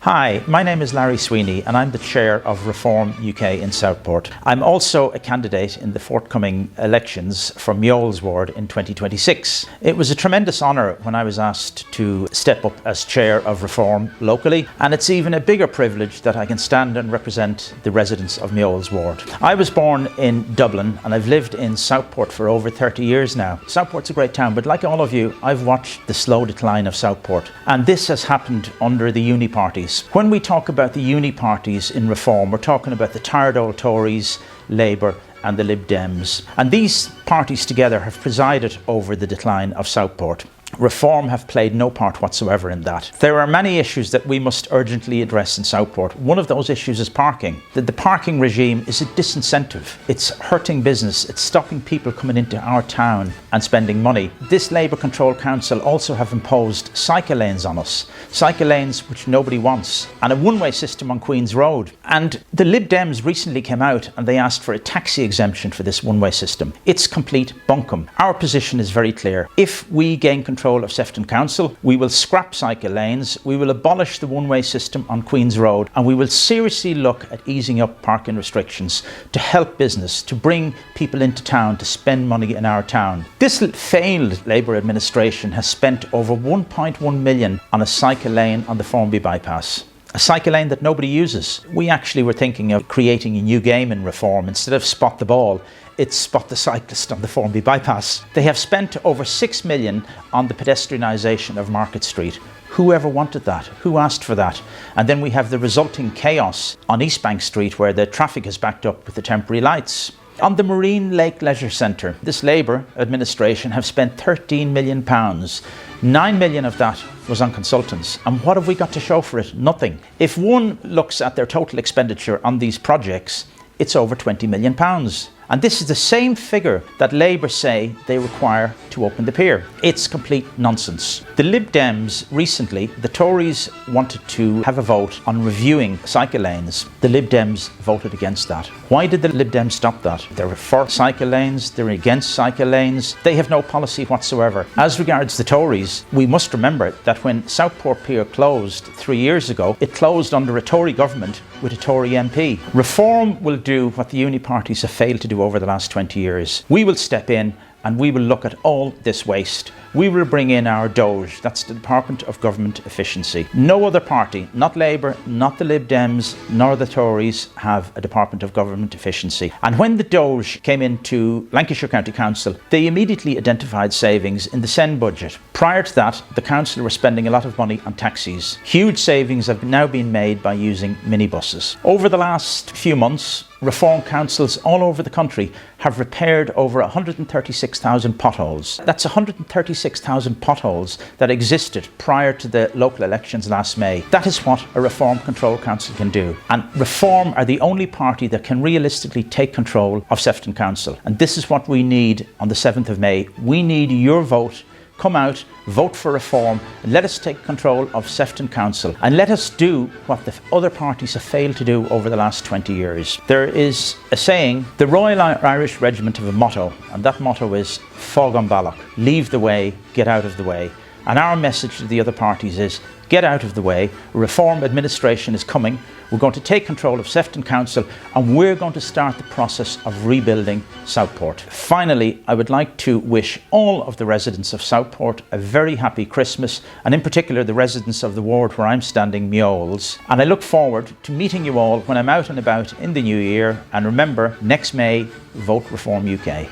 Hi, my name is Larry Sweeney and I'm the chair of Reform UK in Southport. I'm also a candidate in the forthcoming elections for Meols ward in 2026. It was a tremendous honour when I was asked to step up as chair of Reform locally, and it's even a bigger privilege that I can stand and represent the residents of Meols ward. I was born in Dublin and I've lived in Southport for over 30 years now. Southport's a great town, but like all of you, I've watched the slow decline of Southport, and this has happened under the uni parties. When we talk about the uni parties in Reform, we're talking about the tired old Tories, Labour and the Lib Dems. And these parties together have presided over the decline of Southport. Reform have played no part whatsoever in that. There are many issues that we must urgently address in Southport. One of those issues is parking. The parking regime is a disincentive. It's hurting business. It's stopping people coming into our town and spending money. This Labour controlled council also have imposed cycle lanes on us. Cycle lanes which nobody wants. And a one-way system on Queen's Road. And the Lib Dems recently came out and they asked for a taxi exemption for this one-way system. It's complete bunkum. Our position is very clear. If we gain control of Sefton Council, we will scrap cycle lanes, we will abolish the one-way system on Queen's Road, and we will seriously look at easing up parking restrictions to help business, to bring people into town to spend money in our town. This failed Labour administration has spent over 1.1 million on a cycle lane on the Formby bypass. A cycle lane that nobody uses. We actually were thinking of creating a new game in Reform. Instead of spot the ball, it's spot the cyclist on the Formby bypass. They have spent over 6 million on the pedestrianisation of Market Street. Whoever wanted that? Who asked for that? And then we have the resulting chaos on Eastbank Street where the traffic is backed up with the temporary lights. On the Marine Lake Leisure Centre, this Labour administration have spent £13 million. 9 million of that was on consultants. And what have we got to show for it? Nothing. If one looks at their total expenditure on these projects, it's over £20 million. And this is the same figure that Labour say they require to open the pier. It's complete nonsense. The Lib Dems recently, the Tories wanted to have a vote on reviewing cycle lanes. The Lib Dems voted against that. Why did the Lib Dems stop that? They're for cycle lanes, they're against cycle lanes. They have no policy whatsoever. As regards the Tories, we must remember that when Southport Pier closed 3 years ago, it closed under a Tory government with a Tory MP. Reform will do what the uni parties have failed to do over the last 20 years. We will step in and we will look at all this waste. We will bring in our Doge, that's the Department of Government Efficiency. No other party, not Labour, not the Lib Dems, nor the Tories, have a Department of Government Efficiency. And when the Doge came into Lancashire County Council, they immediately identified savings in the SEN budget. Prior to that, the council were spending a lot of money on taxis. Huge savings have now been made by using minibuses. Over the last few months, Reform councils all over the country have repaired over 136,000 potholes. That's 136,000 potholes that existed prior to the local elections last May. That is what a Reform Control Council can do. And Reform are the only party that can realistically take control of Sefton Council. And this is what we need on the 7th of May. We need your vote. Come out, vote for Reform, and let us take control of Sefton Council and let us do what the other parties have failed to do over the last 20 years. There is a saying, the Royal Irish Regiment have a motto, and that motto is Fog on Balloch, leave the way, get out of the way. And our message to the other parties is, get out of the way, Reform administration is coming, we're going to take control of Sefton Council and we're going to start the process of rebuilding Southport. Finally, I would like to wish all of the residents of Southport a very happy Christmas, and in particular the residents of the ward where I'm standing, Meols. And I look forward to meeting you all when I'm out and about in the new year. And remember, next May, vote Reform UK.